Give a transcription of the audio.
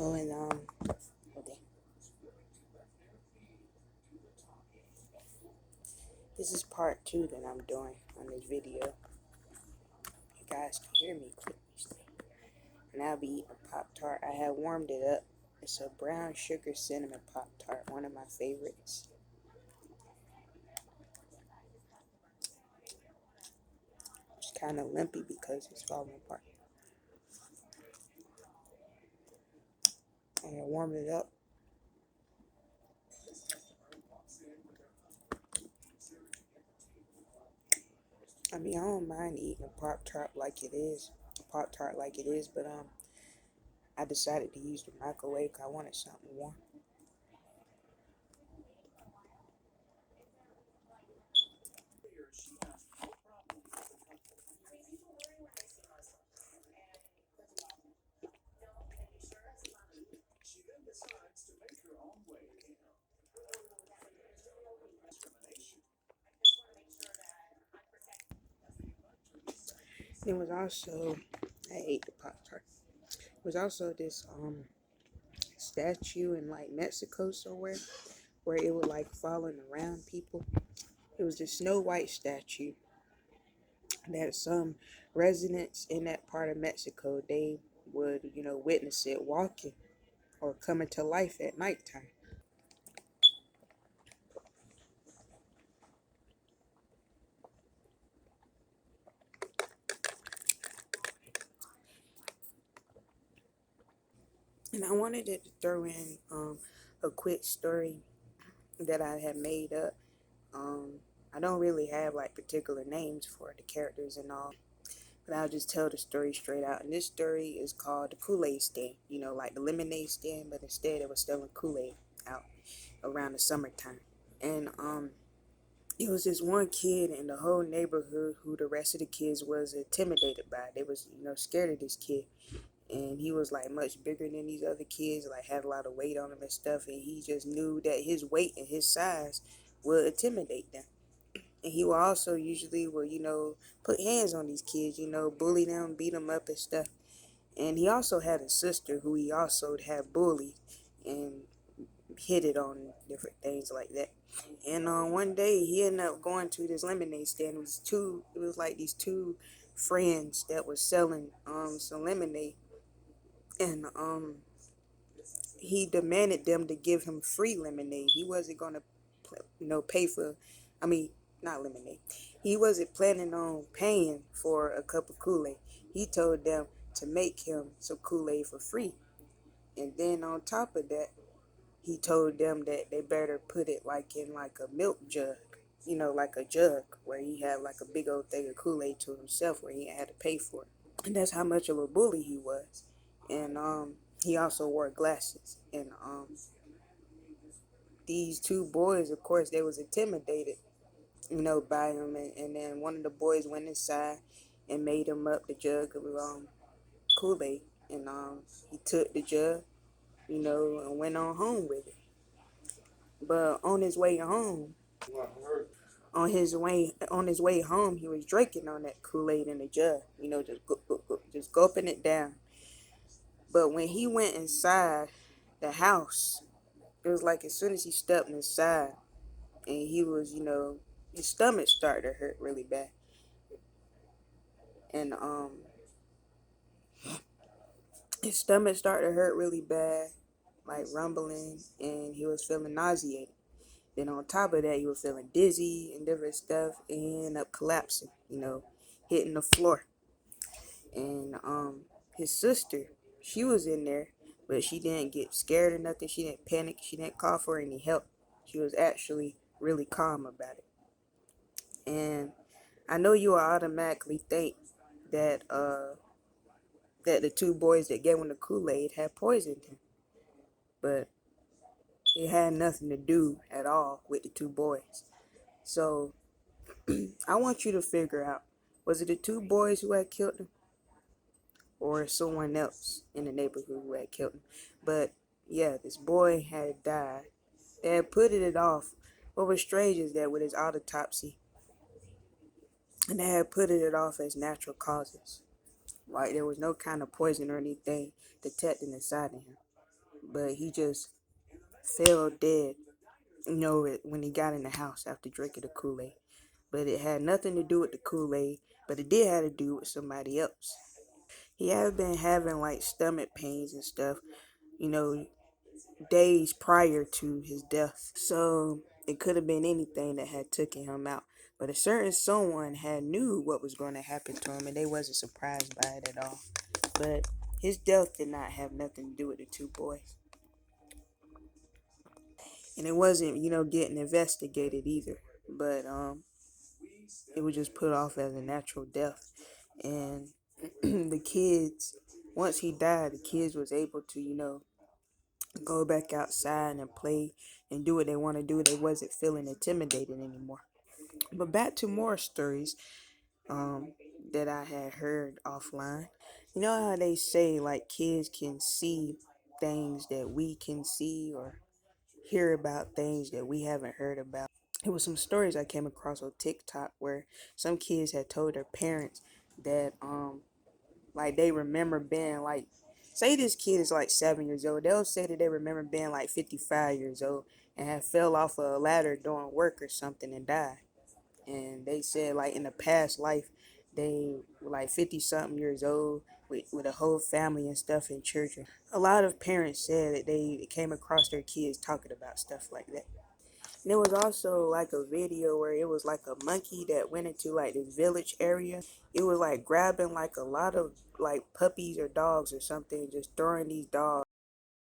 Oh, and okay. This is part 2 that I'm doing on this video. You guys can hear me clearly. And I'll be eating a Pop-Tart. I have warmed it up. It's a brown sugar cinnamon Pop-Tart, one of my favorites. It's kind of lumpy because it's falling apart. I'm gonna warm it up. I mean, I don't mind eating a Pop-Tart like it is, but I decided to use the microwave because I wanted something warm. It was also, I ate the Pop-Tart. It was also this statue in like Mexico somewhere where it would like falling around people. It was the Snow White statue that some residents in that part of Mexico, they would, witness it walking or coming to life at nighttime. And I wanted to throw in a quick story that I had made up. Um, I don't really have like particular names for the characters and all, but I'll just tell the story straight out. And this story is called the Kool-Aid stand, like the lemonade stand, but instead it was selling Kool-Aid out around the summertime. And it was this one kid in the whole neighborhood who the rest of the kids was intimidated by. They was, scared of this kid. And he was like much bigger than these other kids, like had a lot of weight on him and stuff. And he just knew that his weight and his size would intimidate them. And he will also usually will, put hands on these kids, bully them, beat them up and stuff. And he also had a sister who he also had bullied and hit it on different things like that. And one day he ended up going to this lemonade stand. It was like these two friends that was selling some lemonade. And he demanded them to give him free lemonade. He wasn't gonna, pay for, I mean, not lemonade. He wasn't planning on paying for a cup of Kool-Aid. He told them to make him some Kool-Aid for free. And then on top of that, he told them that they better put it like in like a milk jug, like a jug where he had like a big old thing of Kool-Aid to himself where he had to pay for it. And that's how much of a bully he was. And he also wore glasses. And these two boys, of course, they was intimidated, by him. And then one of the boys went inside and made him up the jug of Kool-Aid. And he took the jug, and went on home with it. But on his way home, he was drinking on that Kool-Aid in the jug, just gulping it down. But when he went inside the house, it was like as soon as he stepped inside, and he was, his stomach started to hurt really bad, and his stomach started to hurt really bad, like rumbling, and he was feeling nauseated. Then on top of that, he was feeling dizzy and different stuff, and he ended up collapsing, hitting the floor. And his sister, she was in there, but she didn't get scared or nothing. She didn't panic. She didn't call for any help. She was actually really calm about it. And I know you will automatically think that that the two boys that gave him the Kool-Aid had poisoned him, but it had nothing to do at all with the two boys. So I want you to figure out, was it the two boys who had killed him, or someone else in the neighborhood who had killed him? But yeah, this boy had died. They had put it off. What was strange is that with his autopsy, and they had put it off as natural causes. Like there was no kind of poison or anything detected inside of him. but he just fell dead, when he got in the house after drinking the Kool-Aid. But it had nothing to do with the Kool-Aid, but it did have to do with somebody else. He had been having like stomach pains and stuff, you know, days prior to his death. So it could have been anything that had taken him out. But a certain someone had knew what was going to happen to him, and they wasn't surprised by it at all. But his death did not have nothing to do with the two boys. And it wasn't, getting investigated either. But it was just put off as a natural death. And the kids, once he died, the kids was able to, go back outside and play and do what they want to do. They wasn't feeling intimidated anymore. But back to more stories um, that I had heard offline. You know how they say like kids can see things that we can see, or hear about things that we haven't heard about. It was some stories I came across on TikTok where some kids had told their parents that like they remember being like, say this kid is like 7 years old, they'll say that they remember being like 55 years old and had fell off a ladder doing work or something and died. And they said like in the past life they were like 50 something years old with a whole family and stuff in church. A lot of parents said that they came across their kids talking about stuff like that. And there was also like a video where it was like a monkey that went into like this village area. It was like grabbing like a lot of like puppies or dogs or something, just throwing these dogs